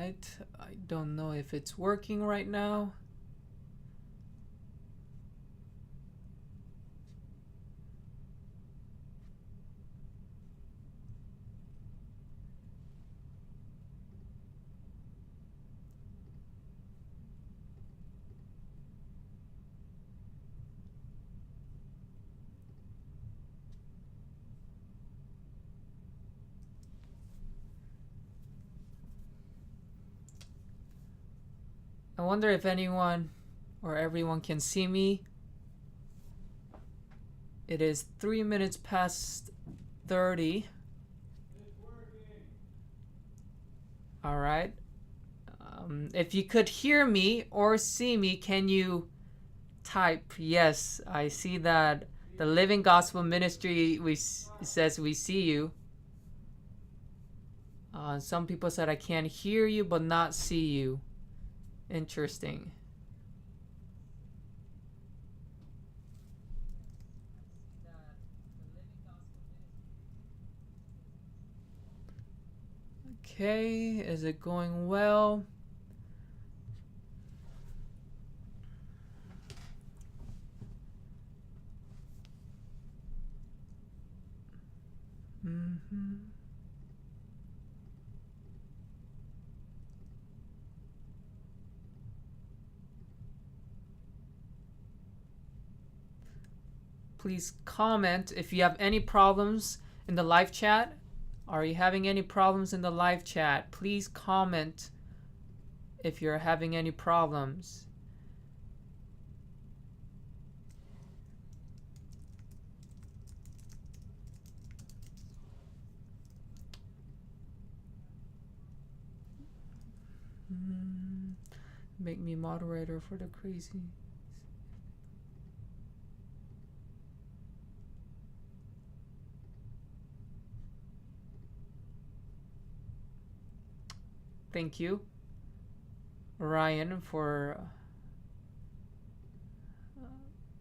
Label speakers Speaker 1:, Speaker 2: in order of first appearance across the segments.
Speaker 1: right. I don't know if it's working right now. I wonder if anyone or everyone can see me. It is 3 minutes past 30.
Speaker 2: It's working.
Speaker 1: All right. If you could hear me or see me, can you type? Yes, I see that. The Living Gospel Ministry says we see you. Some people said I can't hear you but not see you. Interesting. Okay, is it going well? Mm-hmm. Please comment if you have any problems in the live chat. Are you having any problems in the live chat? Please comment if you're having any problems. Make me moderator for the crazy. Thank you, Ryan, for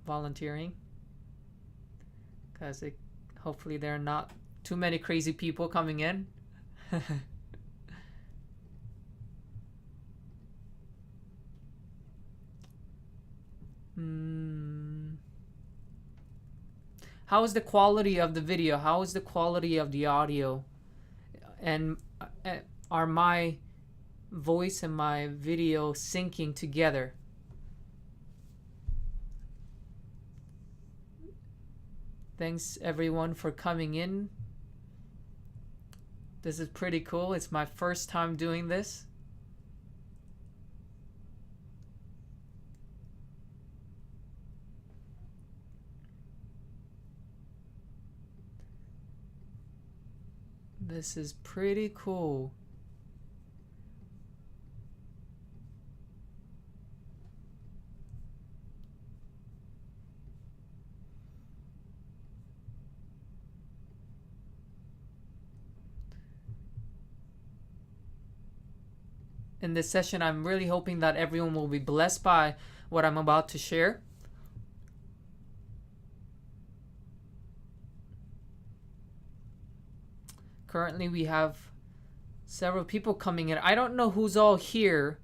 Speaker 1: volunteering. Because hopefully there are not too many crazy people coming in. How is the quality of the video? How is the quality of the audio? And are my voice and my video syncing together? Thanks everyone for coming in. This is pretty cool. It's my first time doing this. This is pretty cool. In this session, I'm really hoping that everyone will be blessed by what I'm about to share. Currently, we have several people coming in. I don't know who's all here.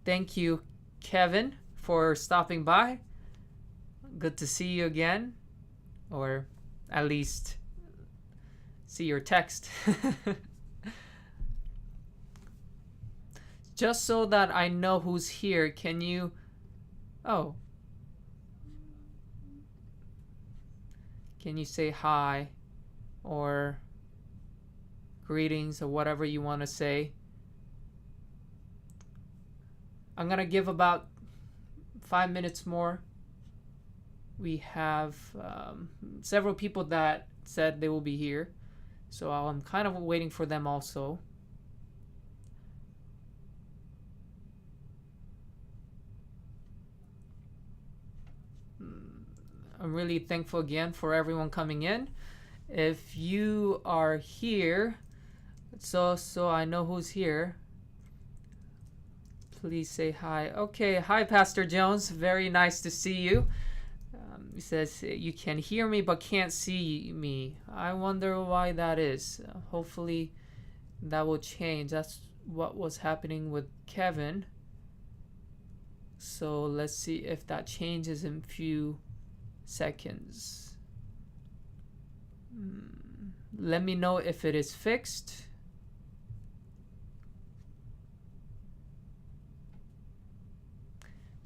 Speaker 1: Thank you, Kevin, for stopping by. Good to see you again. Or at least see your text. Just so that I know who's here, can you... Oh. Can you say hi or greetings or whatever you want to say? I'm going to give about 5 minutes more. We have several people that said they will be here. So I'm kind of waiting for them also. I'm really thankful again for everyone coming in. If you are here, so I know who's here, please say hi. Okay, hi Pastor Jones, very nice to see you. He says you can hear me but can't see me. I wonder why that is. Hopefully that will change. That's what was happening with Kevin. So let's see if that changes in few seconds. Let me know if it is fixed.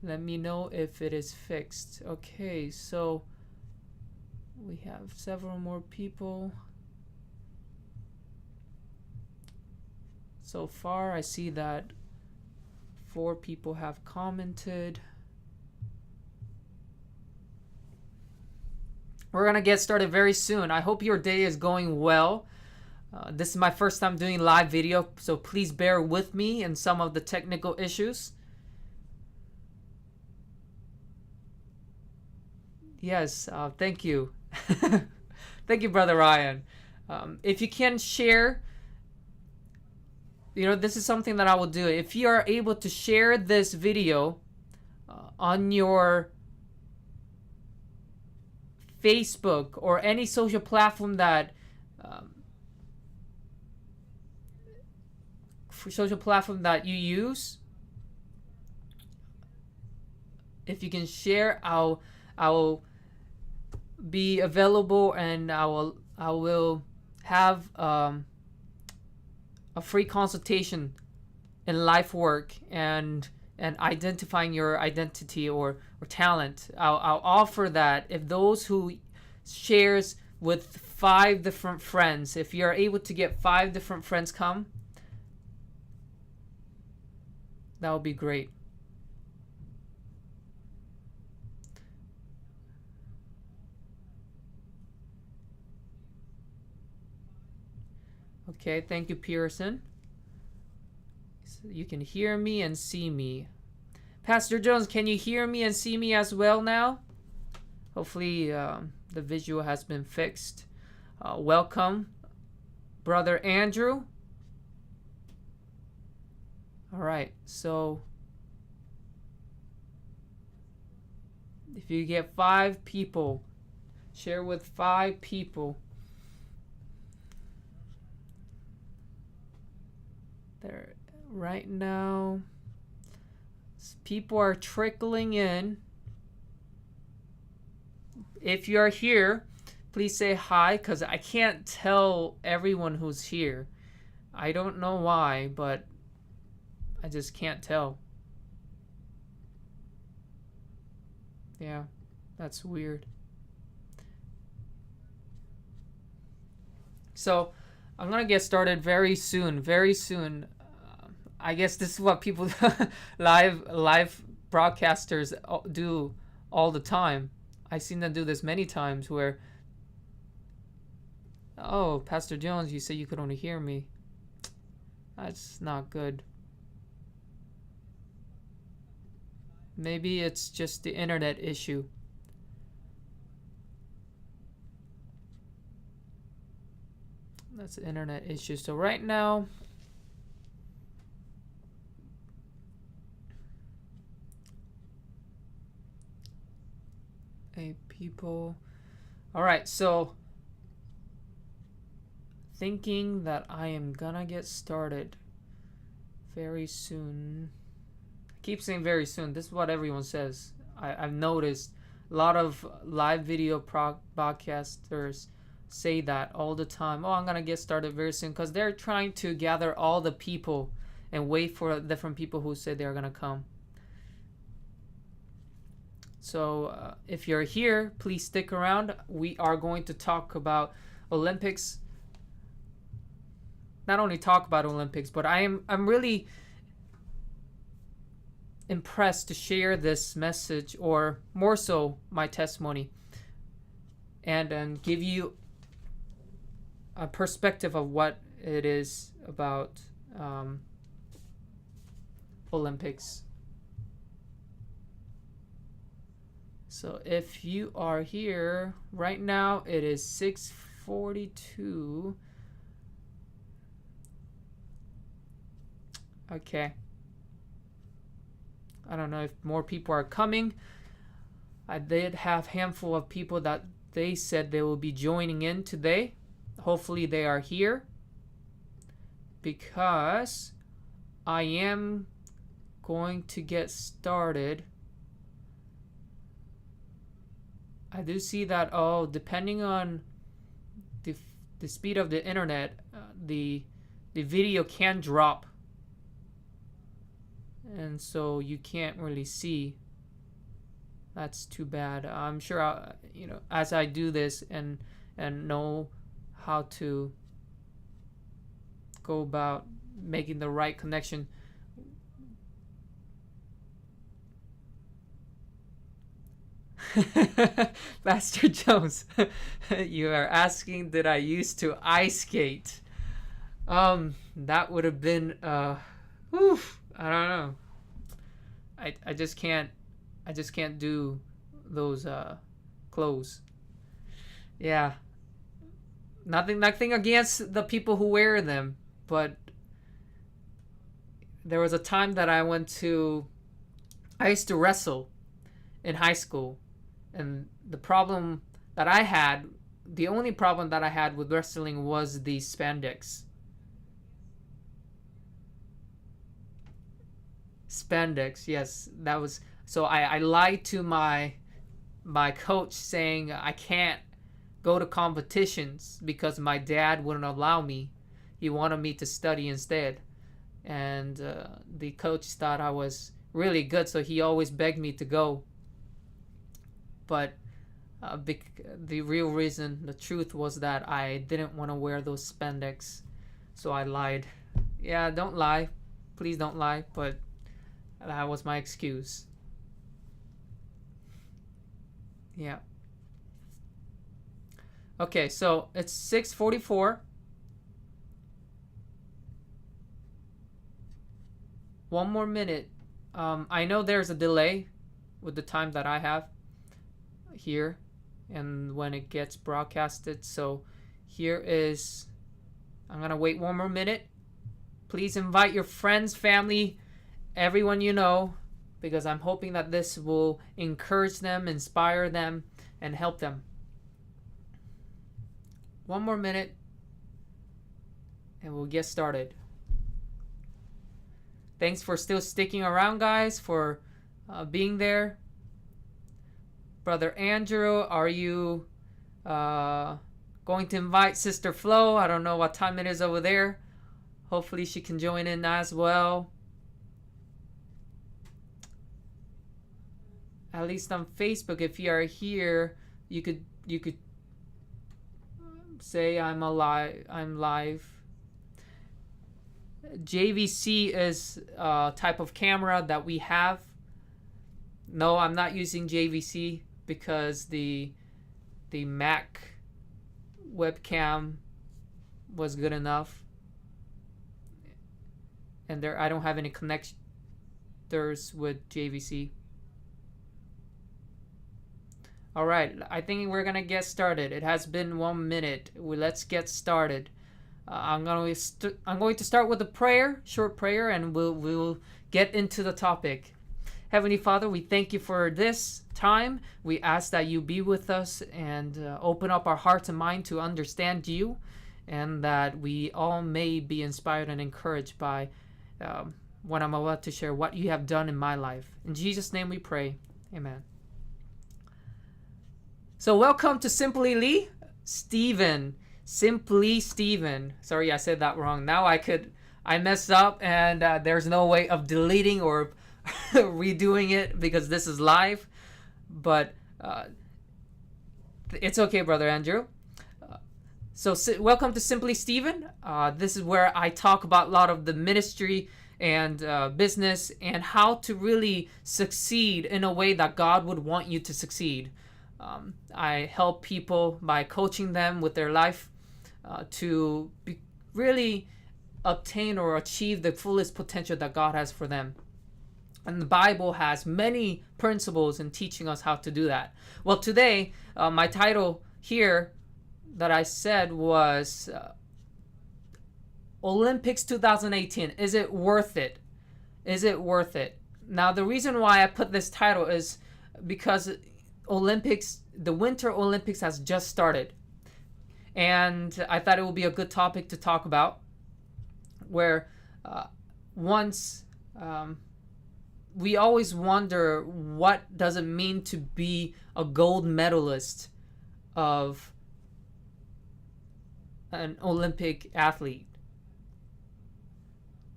Speaker 1: Let me know if it is fixed. Okay, so we have several more people. So far, I see that 4 people have commented. We're gonna get started very soon. I hope your day is going well. This is my first time doing live video, so please bear with me in some of the technical issues. Yes, thank you. Thank you, Brother Ryan. If you can share, this is something that I will do. If you are able to share this video on your Facebook or any social platform that you use, if you can share, I'll be available, and I will have a free consultation in life work and identifying your identity or talent. I'll offer that if those who shares with 5 different friends, if you're able to get 5 different friends come, that would be great. Okay, thank you, Pearson. So you can hear me and see me. Pastor Jones, can you hear me and see me as well now? Hopefully the visual has been fixed. Welcome, Brother Andrew. All right, so if you get 5 people, share with 5 people. There, right now, people are trickling in. If you're here, please say hi, because I can't tell everyone who's here. I don't know why, but I just can't tell. Yeah, that's weird. So I'm gonna get started very soon. Very soon. I guess this is what people live broadcasters do all the time. I've seen them do this many times where, oh, Pastor Jones, you said you could only hear me. That's not good. Maybe it's just the internet issue. That's an internet issue. So right now, people. All right, so thinking that I am gonna get started very soon. I keep saying very soon. This is what everyone says. I've noticed a lot of live video broadcasters say that all the time. Oh, I'm gonna get started very soon, because they're trying to gather all the people and wait for different people who say they're gonna come. So if you're here, please stick around. We are going to talk about Olympics. Not only talk about Olympics, but I'm really impressed to share this message, or more so my testimony, and give you a perspective of what it is about Olympics. So if you are here right now, it is 6:42. Okay. I don't know if more people are coming. I did have a handful of people that they said they will be joining in today. Hopefully they are here, because I am going to get started. I do see that, depending on the, the speed of the internet, the video can drop, and so you can't really see. That's too bad. I'm sure as I do this and know how to go about making the right connection. Pastor Jones, you are asking, did I used to ice skate? That would have been I don't know. I just can't do those clothes. Yeah. Nothing against the people who wear them, but there was a time that I used to wrestle in high school, and the only problem that I had with wrestling was the spandex. Spandex, yes, that was. So I lied to my coach, saying I can't go to competitions because my dad wouldn't allow me. He wanted me to study instead, and the coach thought I was really good, so he always begged me to go. But the real reason, the truth, was that I didn't want to wear those spandex, so I lied. Yeah, don't lie, please don't lie. But that was my excuse. Yeah. Okay, so it's 6:44. One more minute. I know there's a delay with the time that I have here and when it gets broadcasted. So here is, I'm gonna wait one more minute. Please invite your friends, family, everyone you know, because I'm hoping that this will encourage them, inspire them, and help them. One more minute and we'll get started. Thanks for still sticking around, guys, for being there. Brother Andrew, are you going to invite Sister Flo? I don't know what time it is over there. Hopefully she can join in as well. At least on Facebook, if you are here, you could say I'm live. JVC is a type of camera that we have. No, I'm not using JVC because the Mac webcam was good enough, and I don't have any connectors with JVC. All right, I think we're gonna get started. It has been 1 minute. Let's get started. I'm going to start with a prayer, short prayer, and we'll get into the topic. Heavenly Father, we thank you for this time. We ask that you be with us and open up our hearts and mind to understand you, and that we all may be inspired and encouraged by what I'm about to share, what you have done in my life. In Jesus' name we pray. Amen. So welcome to simpLeeStephen. simpLeeStephen. Sorry, I said that wrong. Now I messed up, and there's no way of deleting or redoing it because this is live. But it's okay, Brother Andrew. So welcome to simpLeeStephen. This is where I talk about a lot of the ministry and business and how to really succeed in a way that God would want you to succeed. I help people by coaching them with their life to really obtain or achieve the fullest potential that God has for them. And the Bible has many principles in teaching us how to do that. Well, today, my title here that I said was Olympics 2018. Is it worth it? Is it worth it? Now, the reason why I put this title is because the Winter Olympics has just started. And I thought it would be a good topic to talk about, where once we always wonder what does it mean to be a gold medalist of an Olympic athlete.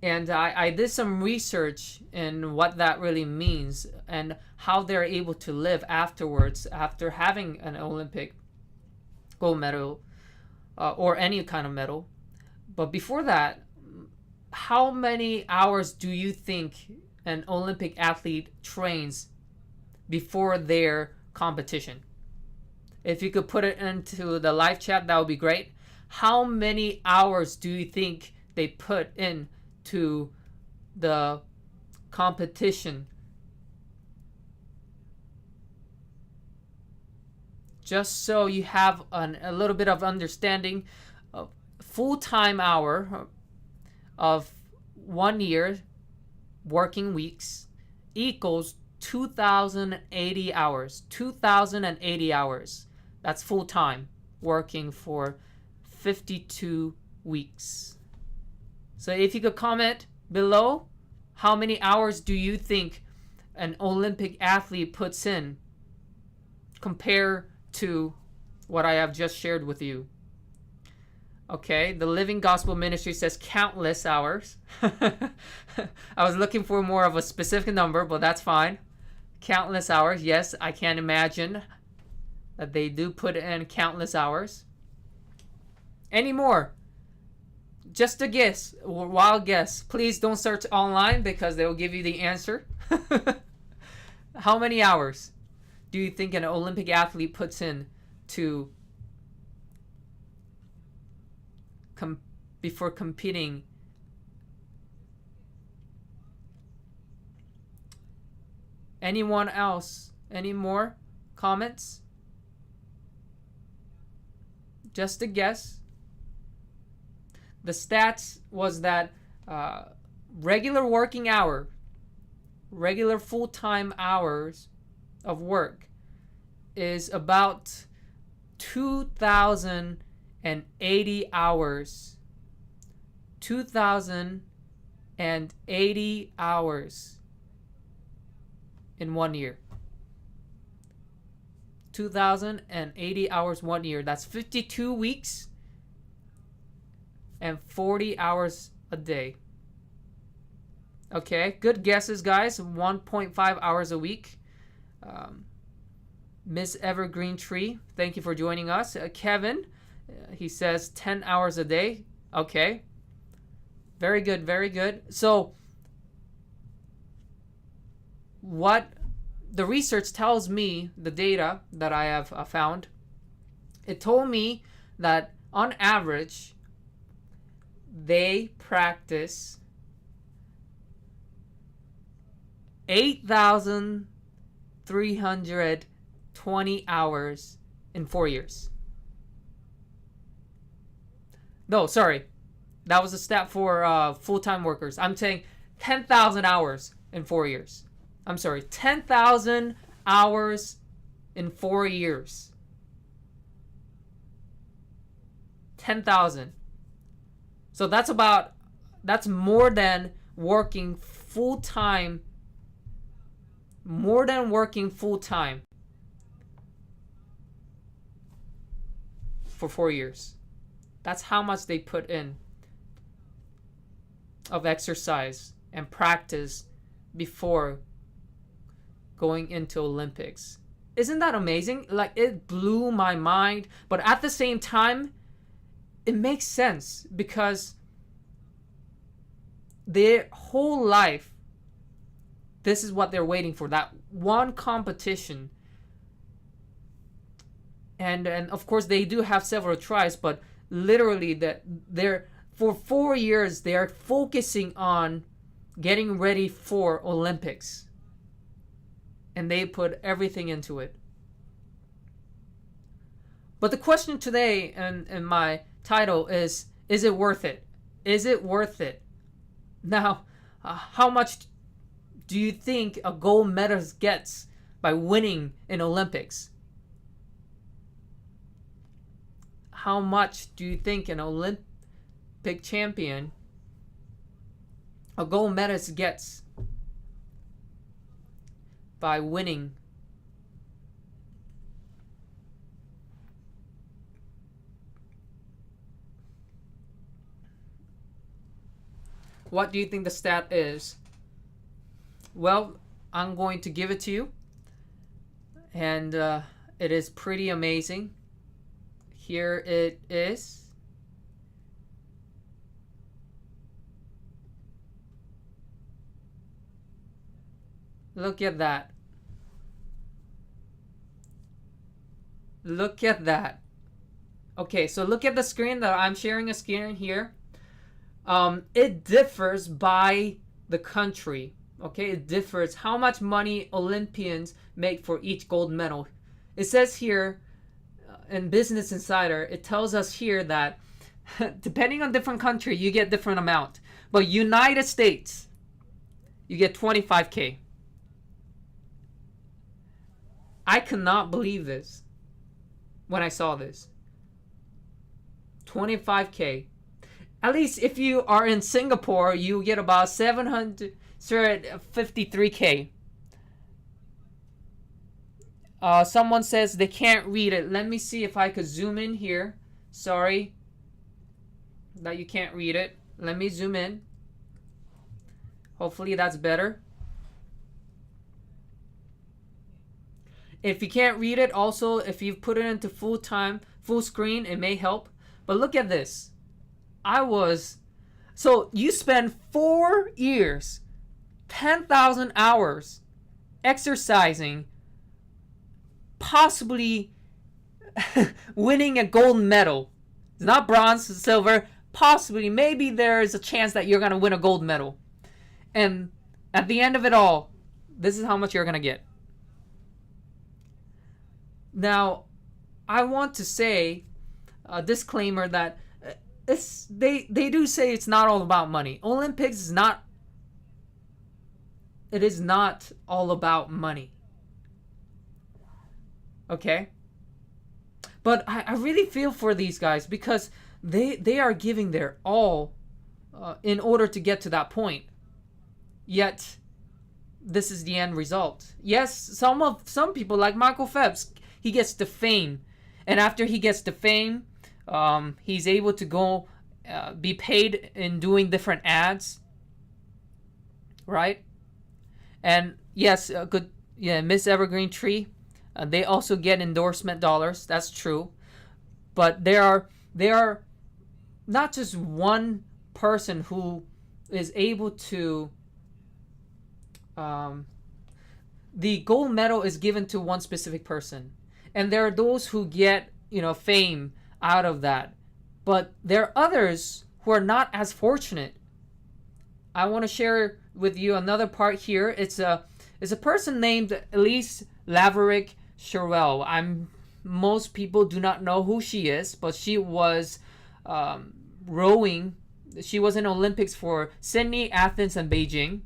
Speaker 1: And I did some research in what that really means and how they're able to live afterwards after having an Olympic gold medal or any kind of medal. But before that, how many hours do you think an Olympic athlete trains before their competition? If you could put it into the live chat, that would be great. How many hours do you think they put in to the competition? Just so you have a little bit of understanding, of full-time hour of 1 year working weeks equals 2,080 hours. 2,080 hours. That's full-time working for 52 weeks. So if you could comment below, how many hours do you think an Olympic athlete puts in compared to what I have just shared with you? Okay, the Living Gospel Ministry says countless hours. I was looking for more of a specific number, but that's fine. Countless hours. Yes, I can imagine that they do put in countless hours. Any more? Just a guess, or wild guess. Please don't search online because they will give you the answer. How many hours do you think an Olympic athlete puts in to before competing? Anyone else? Any more comments? Just a guess. The stats was that regular working hour, regular full-time hours of work is about 2,080 hours. 2,080 hours in 1 year. 2,080 hours 1 year. That's 52 weeks and 40 hours a day. Okay, good guesses, guys. 1.5 hours a week. Miss Evergreen Tree, thank you for joining us. Kevin, he says 10 hours a day. Okay, very good, very good. So what the research tells me, the data that I have found, it told me that on average they practice 8,320 hours in 4 years. No, sorry. That was a stat for full-time workers. I'm saying 10,000 hours in 4 years. I'm sorry, 10,000 hours in 4 years. 10,000. So that's more than working full-time. More than working full-time for 4 years. That's how much they put in of exercise and practice before going into Olympics. Isn't that amazing? Like, it blew my mind, but at the same time it makes sense because their whole life, this is what they're waiting for, that one competition. And of course they do have several tries, but literally that they're for 4 years they're focusing on getting ready for Olympics. And they put everything into it. But the question today in my title is it worth it? Is it worth it? Now, how much do you think a gold medalist gets by winning in Olympics? How much do you think an Olympic champion, a gold medalist gets by winning. What do you think the stat is? Well, I'm going to give it to you. And it is pretty amazing. Here it is. Look at that. Look at that. Okay, so look at the screen that I'm sharing a screen here. It differs by the country. Okay, it differs how much money Olympians make for each gold medal. It says here in Business Insider, it tells us here that depending on different country, you get different amount. But United States, you get 25K. I cannot believe this when I saw this. 25K. At least if you are in Singapore, you get about 753K. Someone says they can't read it. Let me see if I could zoom in here. Sorry that you can't read it. Let me zoom in. Hopefully that's better. If you can't read it, also if you put it into full screen, it may help. But look at this. So you spend 4 years, 10,000 hours exercising, possibly winning a gold medal. It's not bronze, it's silver. Possibly, maybe there is a chance that you're going to win a gold medal. And at the end of it all, this is how much you're going to get. Now, I want to say a disclaimer that they do say it's not all about money. Olympics is not. It is not all about money. Okay? But I really feel for these guys because they are giving their all in order to get to that point. Yet, this is the end result. Yes, some people like Michael Phelps, he gets the fame. And after he gets the fame, he's able to go be paid in doing different ads. Right? And yes, Miss Evergreen Tree, they also get endorsement dollars. That's true. But there are not just one person who is able to the gold medal is given to one specific person. And there are those who get, fame out of that. But there are others who are not as fortunate. I want to share with you another part here. It's a person named Elise Laverick Sherwell. Most people do not know who she is, but she was rowing. She was in Olympics for Sydney, Athens, and Beijing.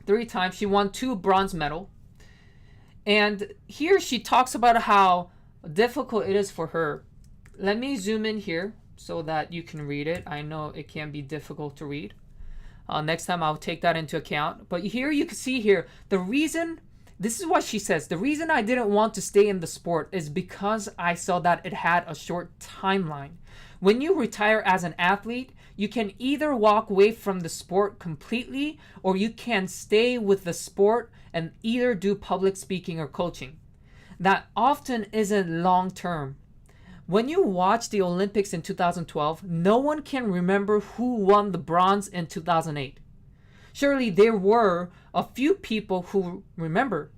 Speaker 1: 3 times. She won 2 bronze medals. And here she talks about how difficult it is for her. Let me zoom in here so that you can read it. I know it can be difficult to read. Next time I'll take that into account. But here you can see here, this is what she says. The reason I didn't want to stay in the sport is because I saw that it had a short timeline. When you retire as an athlete, you can either walk away from the sport completely or you can stay with the sport and either do public speaking or coaching. That often isn't long term. When you watch the Olympics in 2012, no one can remember who won the bronze in 2008. Surely there were a few people who remember,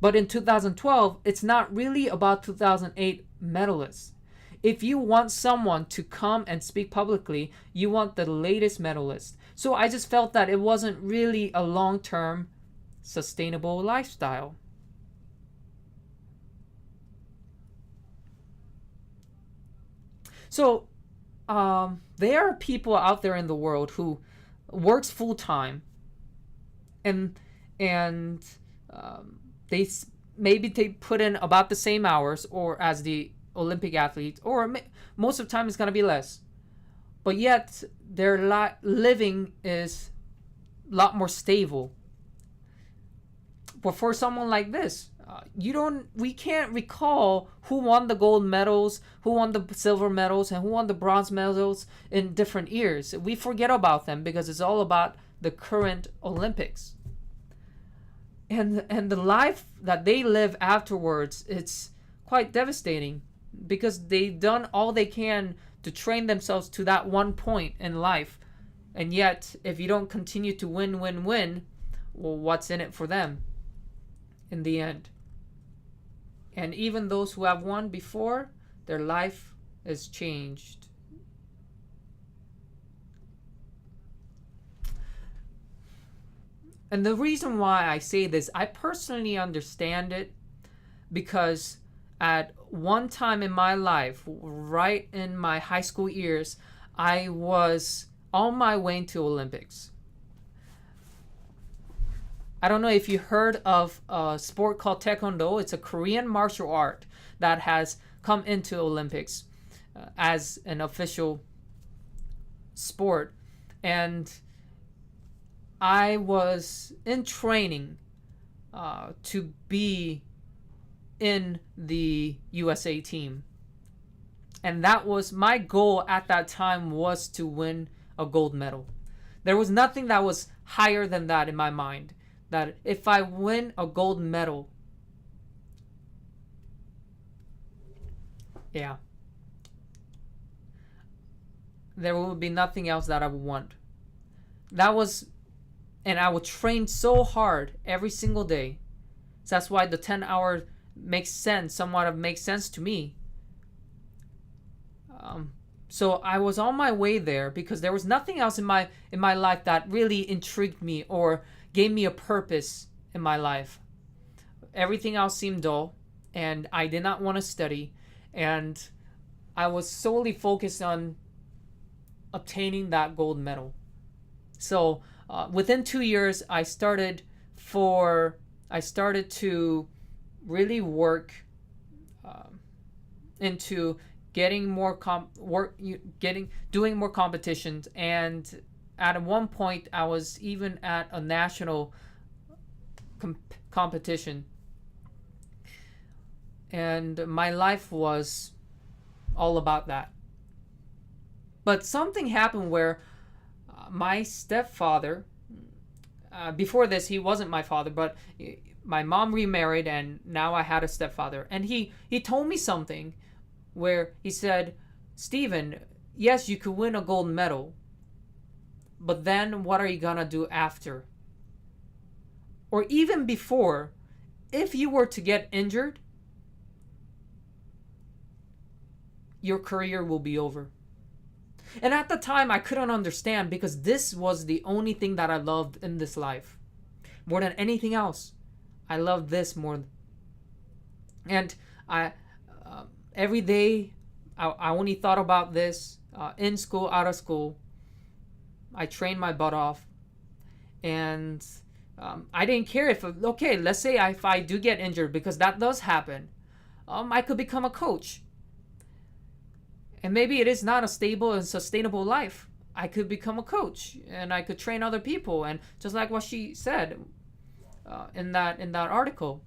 Speaker 1: but in 2012, it's not really about 2008 medalists. If you want someone to come and speak publicly, you want the latest medalist. So I just felt that it wasn't really a long-term sustainable lifestyle. So there are people out there in the world who works full-time and they put in about the same hours or as the Olympic athletes, or most of the time it's going to be less. But yet their living is lot more stable. But for someone like this, we can't recall who won the gold medals, who won the silver medals, and who won the bronze medals in different years. We forget about them because it's all about the current Olympics. And the life that they live afterwards, it's quite devastating because they've done all they can to train themselves to that one point in life. And yet, if you don't continue to win, well, what's in it for them in the end? And even those who have won before, their life is changed. And the reason why I say this, I personally understand it because at one time in my life, right in my high school years, I was on my way into Olympics. I don't know if you heard of a sport called Taekwondo. It's a Korean martial art that has come into Olympics as an official sport. And I was in training to be in the USA team. And that was my goal at that time, was to win a gold medal. There was nothing that was higher than that in my mind. That if I win a gold medal, yeah, there will be nothing else that I would want. That was, and I would train so hard every single day. So that's why the 10-hour makes sense, somewhat makes sense to me. So I was on my way there because there was nothing else in my life that really intrigued me or gave me a purpose in my life. Everything else seemed dull, and I did not want to study, and I was solely focused on obtaining that gold medal. So within 2 years, I started to really work into getting more doing more competitions, and at one point I was even at a national competition, and my life was all about that. But something happened where my stepfather, before this he wasn't my father, but my mom remarried and now I had a stepfather, and he told me something where he said, "Stephen, yes, you could win a gold medal, but then what are you gonna do after? Or even before, if you were to get injured, your career will be over." And at the time, I couldn't understand because this was the only thing that I loved in this life. More than anything else, I loved this more. And every day, I only thought about this. In school, out of school, I trained my butt off. And I didn't care if, okay, let's say if I do get injured, because that does happen, I could become a coach. And maybe it is not a stable and sustainable life. I could become a coach and I could train other people, and just like what she said in that article.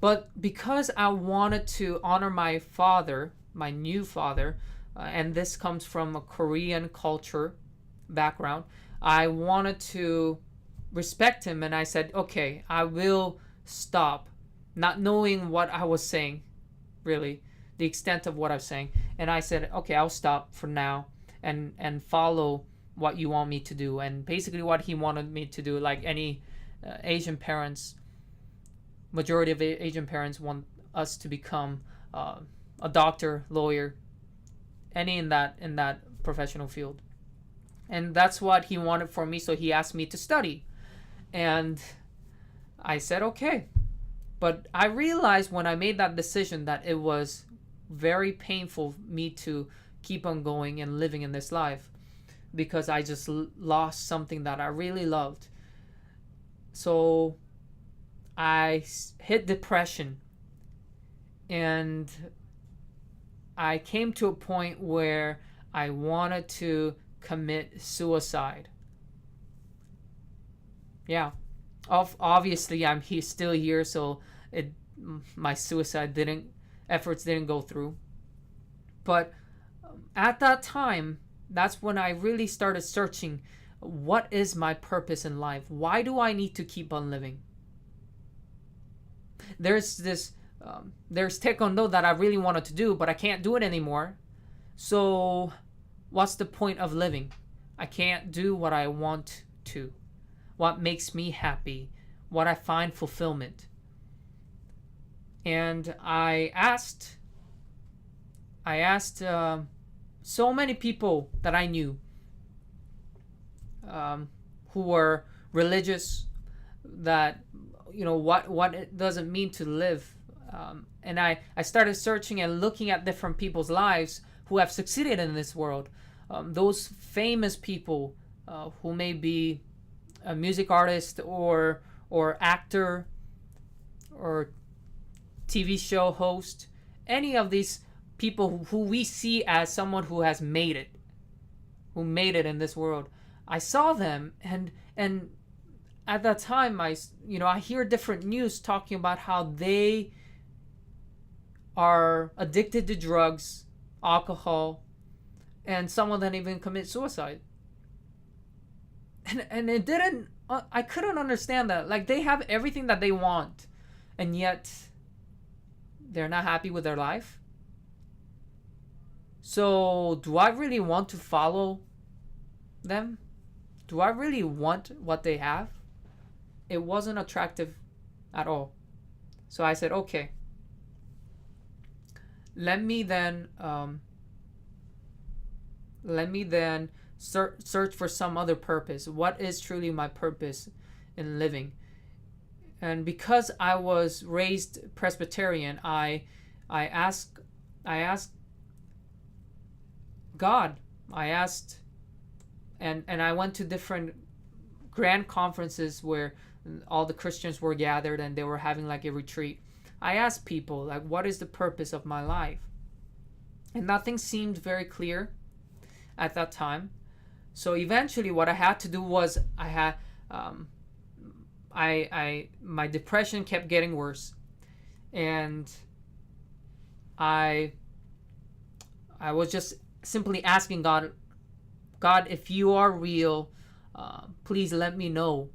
Speaker 1: But because I wanted to honor my father, my new father, and this comes from a Korean culture background, I wanted to respect him, and I said, okay, I will stop, not knowing what I was saying, really, the extent of what I was saying. And I said, okay, I'll stop for now and follow what you want me to do. And basically what he wanted me to do, like any Asian parents, majority of Asian parents want us to become a doctor, lawyer, any in that professional field. And that's what he wanted for me, so he asked me to study. And I said, okay. But I realized when I made that decision that it was very painful for me to keep on going and living in this life, because I just lost something that I really loved. So I hit depression, and I came to a point where I wanted to commit suicide. yeah. Obviously, still here, so it my suicide didn't efforts didn't go through. But at that time, that's when I really started searching, what is my purpose in life? Why do I need to keep on living? There's this there's taekwondo that I really wanted to do, but I can't do it anymore. So what's the point of living? I can't do what I want to, what makes me happy, what I find fulfillment. And I asked so many people that I knew, who were religious, that what it doesn't mean to live. And I started searching and looking at different people's lives who have succeeded in this world. Those famous people, who may be a music artist or actor or TV show host, any of these people who we see as someone who has made it, who made it in this world. I saw them, and at that time, I hear different news talking about how they are addicted to drugs, alcohol, and some of them even commit suicide. And it didn't. I couldn't understand that. Like, they have everything that they want, and yet they're not happy with their life. So, do I really want to follow them? Do I really want what they have? It wasn't attractive at all. So I said, okay, let me then search for some other purpose. What is truly my purpose in living? And because I was raised Presbyterian, I asked God. I asked, and I went to different grand conferences where all the Christians were gathered and they were having like a retreat. I asked people, like, what is the purpose of my life? And nothing seemed very clear at that time. So eventually what I had to do was my depression kept getting worse, and I was just simply asking God, if you are real, please let me know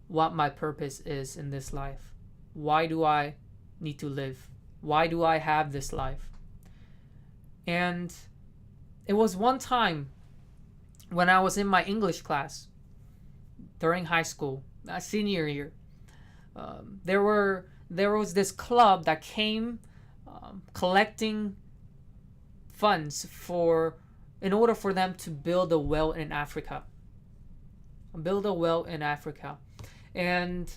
Speaker 1: what my purpose is in this life. Why do I need to live? Why do I have this life? And it was one time when I was in my English class during high school, senior year. There was this club that came collecting funds in order for them to build a well in Africa. And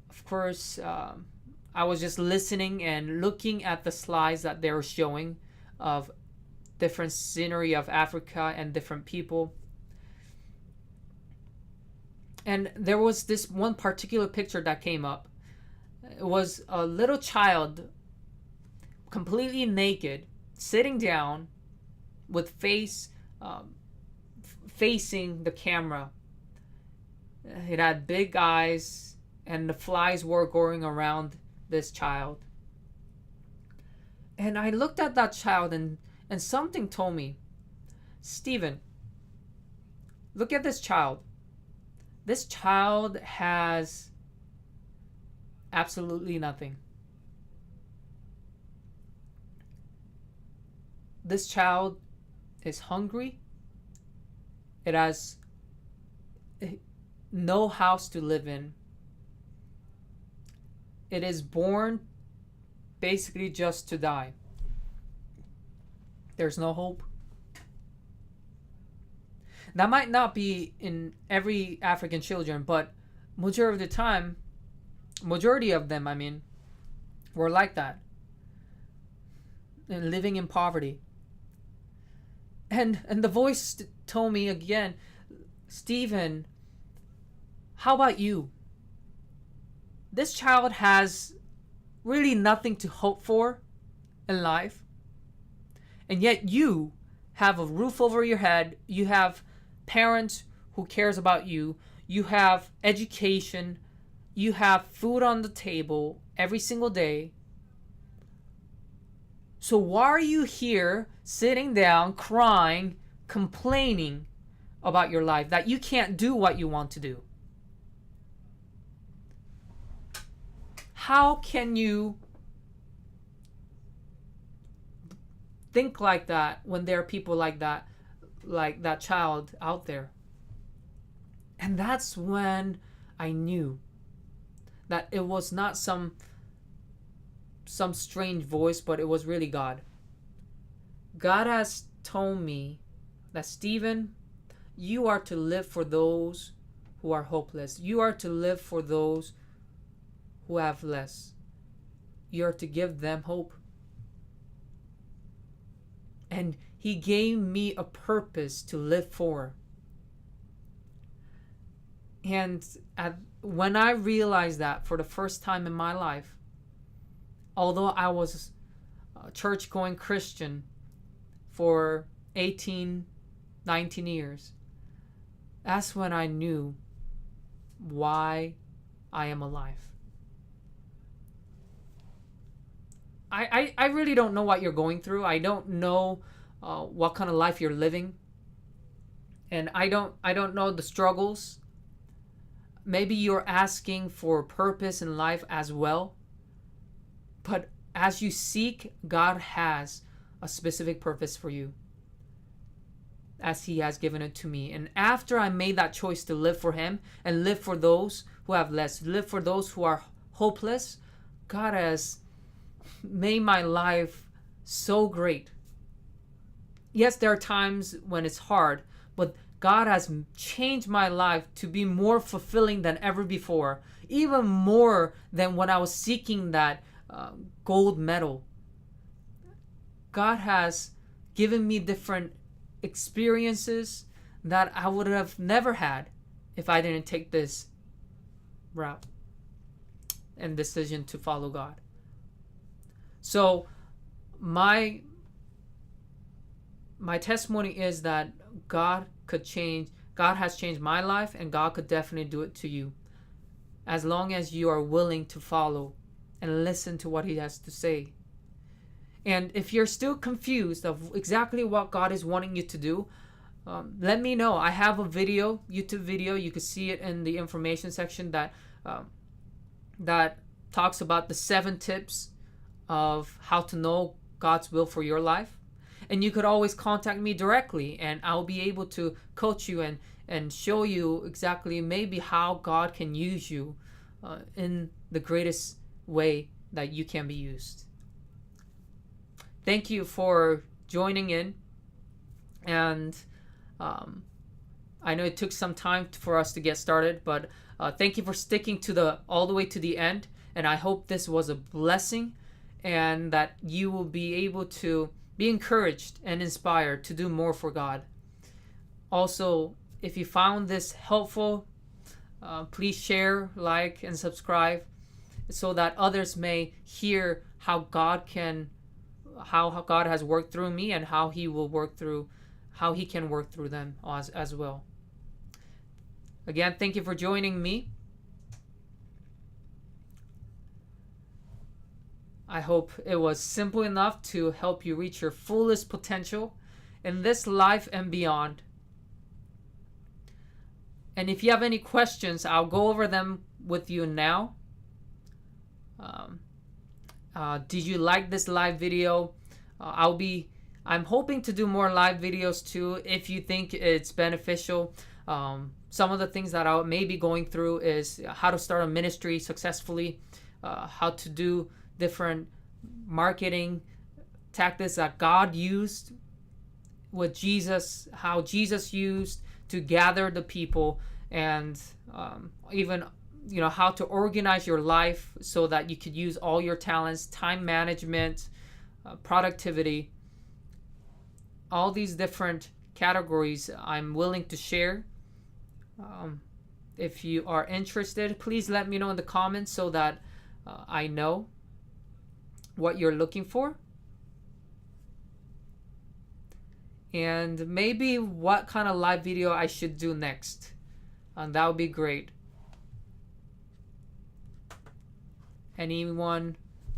Speaker 1: of course, I was just listening and looking at the slides that they were showing of different scenery of Africa and different people. And there was this one particular picture that came up. It was a little child, completely naked, sitting down with face facing the camera. It had big eyes, and the flies were going around this child. And I looked at that child, and something told me, Stephen, look at this child. This child has absolutely nothing. This child is hungry. It has no house to live in. It is born basically just to die. There's no hope. That might not be in every African children, but majority of them, were like that, and living in poverty. And the voice told me again, Stephen, how about you? This child has really nothing to hope for in life, and yet you have a roof over your head. You have parents who cares about you. you have education, you have food on the table every single day. So why are you here sitting down, crying, complaining about your life that you can't do what you want to do? How can you think like that when there are people like that child out there? And that's when I knew that it was not some strange voice, but it was really God. God has told me that, Stephen, you are to live for those who are hopeless. You are to live for those who have less. You are to give them hope. And he gave me a purpose to live for. And when I realized that for the first time in my life, although I was a church-going Christian for 18, 19 years, that's when I knew why I am alive. I really don't know what you're going through. I don't know what kind of life you're living. And I don't know the struggles. Maybe you're asking for purpose in life as well. But as you seek, God has a specific purpose for you, as he has given it to me. And after I made that choice to live for him and live for those who have less, live for those who are hopeless, God has made my life so great. Yes, there are times when it's hard, but God has changed my life to be more fulfilling than ever before, even more than when I was seeking that gold medal. God has given me different experiences that I would have never had if I didn't take this route and decision to follow God. So my testimony is that God has changed my life, and God could definitely do it to you, as long as you are willing to follow and listen to what he has to say. And if you're still confused of exactly what God is wanting you to do, let me know. I have a YouTube video. You can see it in the information section that talks about the 7 tips of how to know God's will for your life. And you could always contact me directly, and I'll be able to coach you and show you exactly maybe how God can use you in the greatest way that you can be used. Thank you for joining in. And I know it took some time for us to get started, but thank you for sticking to all the way to the end. And I hope this was a blessing, and that you will be able to be encouraged and inspired to do more for God. Also, if you found this helpful, please share, like, and subscribe, so that others may hear how God has worked through me, and how he can work through them as well. Again, thank you for joining me. I hope it was simple enough to help you reach your fullest potential in this life and beyond. And if you have any questions, I'll go over them with you now. Did you like this live video? I'm hoping to do more live videos too, if you think it's beneficial. Some of the things that I may be going through is how to start a ministry successfully, how to do different marketing tactics that God used with Jesus, how Jesus used to gather the people, and even how to organize your life so that you could use all your talents, time management, productivity, all these different categories I'm willing to share. If you are interested, please let me know in the comments so that I know what you're looking for, and maybe what kind of live video I should do next. That would be great. Anyone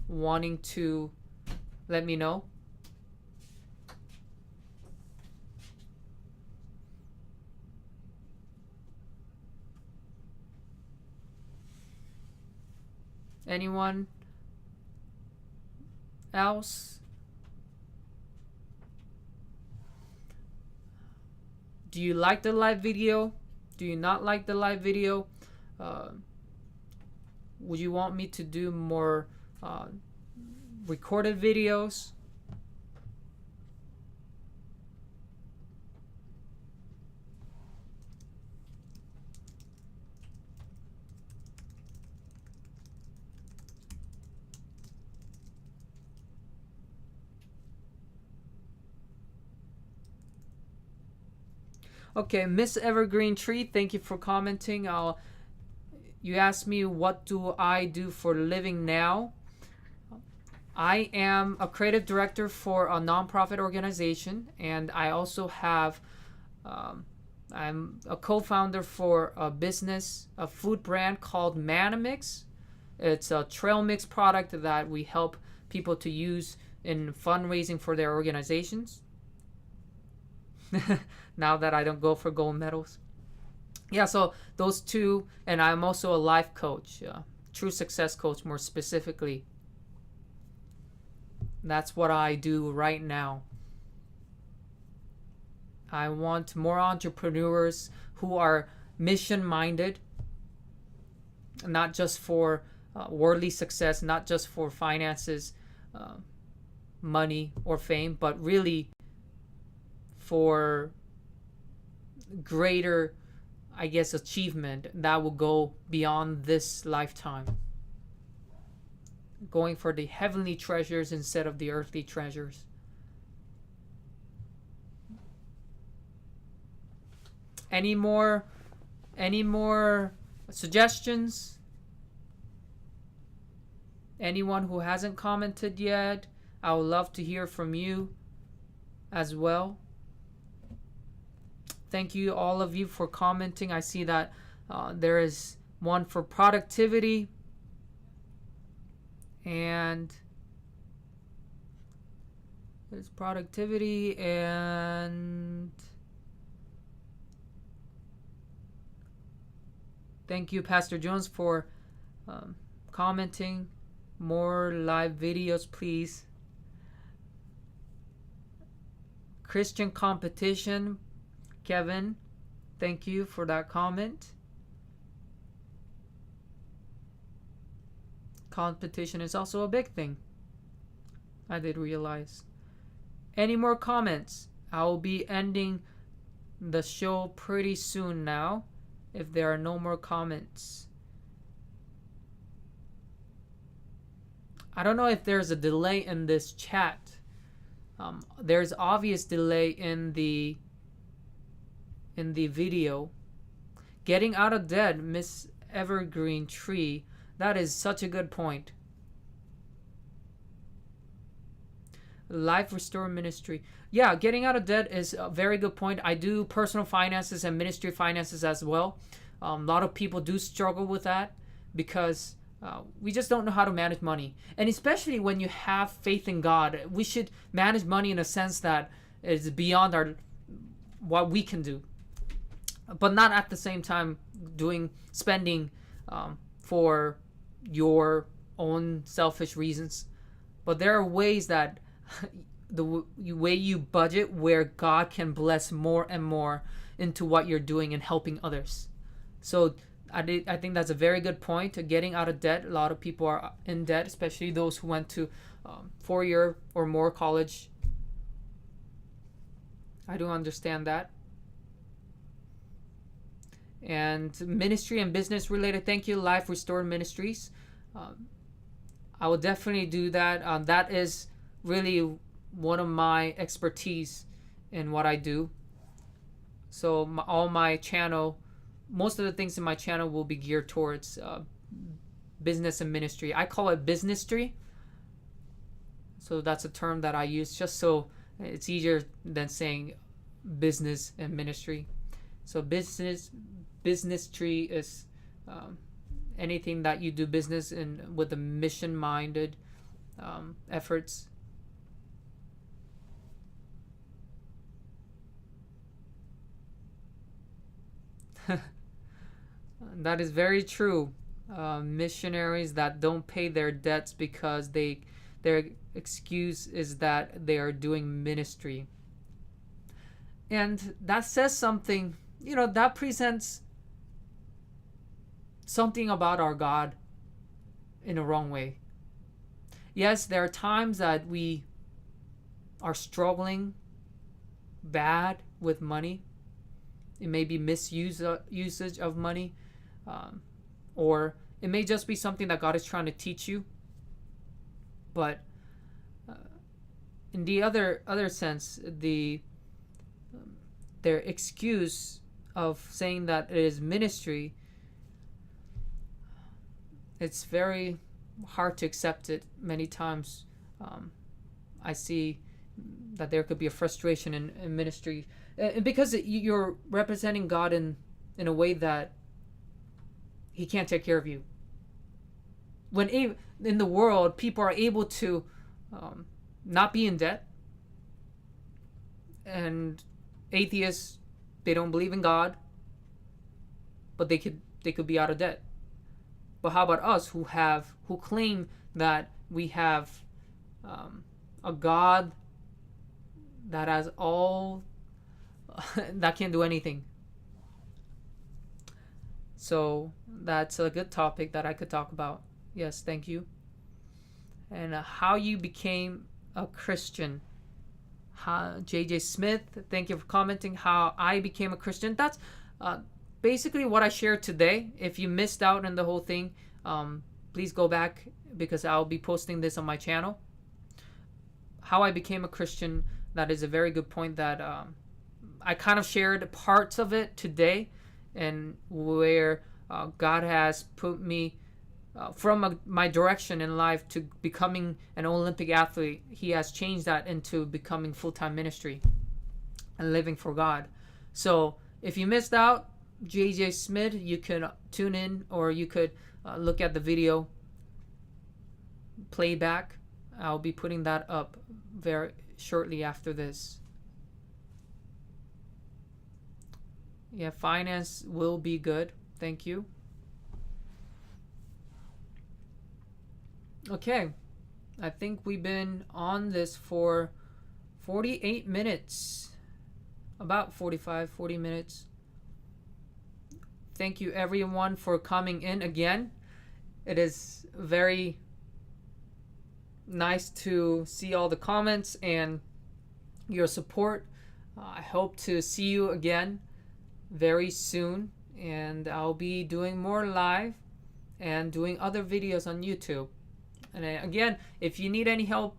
Speaker 1: wanting to let me know? Anyone else? Do you like the live video? Do you not like the live video? Would you want me to do more recorded videos? Okay, Miss Evergreen Tree, thank you for commenting. You asked me what do I do for a living now. I am a creative director for a nonprofit organization, and I also have I'm a co-founder for a business, a food brand called Manamix. It's a trail mix product that we help people to use in fundraising for their organizations. Now that I don't go for gold medals. Yeah, so those two, and I'm also a life coach, true success coach more specifically. That's what I do right now. I want more entrepreneurs who are mission minded, not just for worldly success, not just for finances, money, or fame, but really for greater, I guess, achievement that will go beyond this lifetime. Going for the heavenly treasures instead of the earthly treasures. Any more suggestions? Anyone who hasn't commented yet, I would love to hear from you as well. Thank you, all of you, for commenting. I see that there is one for productivity, and there's productivity, and thank you, Pastor Jones, for commenting. More live videos, please. Christian competition. Kevin, thank you for that comment. Competition is also a big thing. I did realize. Any more comments? I will be ending the show pretty soon now if there are no more comments. I don't know if there's a delay in this chat. There's obvious delay in the video. Getting out of debt, Miss Evergreen Tree. That is such a good point. Life Restore Ministry. Yeah, getting out of debt is a very good point. I do personal finances and ministry finances as well. A lot of people do struggle with that because we just don't know how to manage money. And especially when you have faith in God, we should manage money in a sense that is beyond what we can do. But not at the same time spending for your own selfish reasons. But there are ways that the way you budget where God can bless more and more into what you're doing and helping others. So I think that's a very good point. Getting out of debt. A lot of people are in debt, especially those who went to 4-year or more college. I do understand that. And ministry and business related, thank you, Life Restored Ministries. I will definitely do that. That is really one of my expertise in what I do. So all my channel, most of the things in my channel will be geared towards business and ministry. I call it businessry. So that's a term that I use just so it's easier than saying business and ministry. So business tree is um, anything that you do business in with a mission minded efforts. That is very true. Missionaries that don't pay their debts because their excuse is that they are doing ministry, and that says something. That presents something about our God in a wrong way. Yes, there are times that we are struggling bad with money. It may be usage of money, um, or it may just be something that God is trying to teach you. But uh, in the other sense, their excuse of saying that it is ministry, it's very hard to accept it many times. Um, I see that there could be a frustration in ministry, because you're representing God in a way that He can't take care of you. When in the world, people are able to not be in debt, and atheists, they don't believe in God, but they could be out of debt. But how about us who claim that we have a God that has all that can do anything? So that's a good topic that I could talk about. Yes, thank you. And how you became a Christian. JJ Smith, thank you for commenting how I became a Christian. That's basically what I shared today. If you missed out on the whole thing, please go back because I'll be posting this on my channel. How I became a Christian, that is a very good point that I kind of shared parts of it today, and where God has put me from my direction in life to becoming an Olympic athlete. He has changed that into becoming full-time ministry and living for God. So if you missed out, JJ Smith, you can tune in, or you could look at the video playback. I'll be putting that up very shortly after this. Yeah, finance will be good. Thank you. Okay, I think we've been on this for 48 minutes, about 40 minutes. Thank you everyone for coming in again. It is very nice to see all the comments and your support. I hope to see you again very soon, and I'll be doing more live and doing other videos on YouTube. And again, if you need any help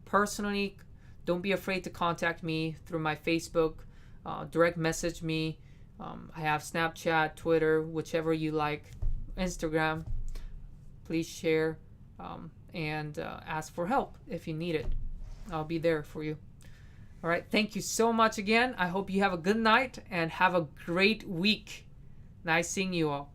Speaker 1: personally, don't be afraid to contact me through my Facebook, direct message me. I have Snapchat, Twitter, whichever you like, Instagram. Please share and ask for help if you need it. I'll be there for you. All right. Thank you so much again. I hope you have a good night and have a great week. Nice seeing you all.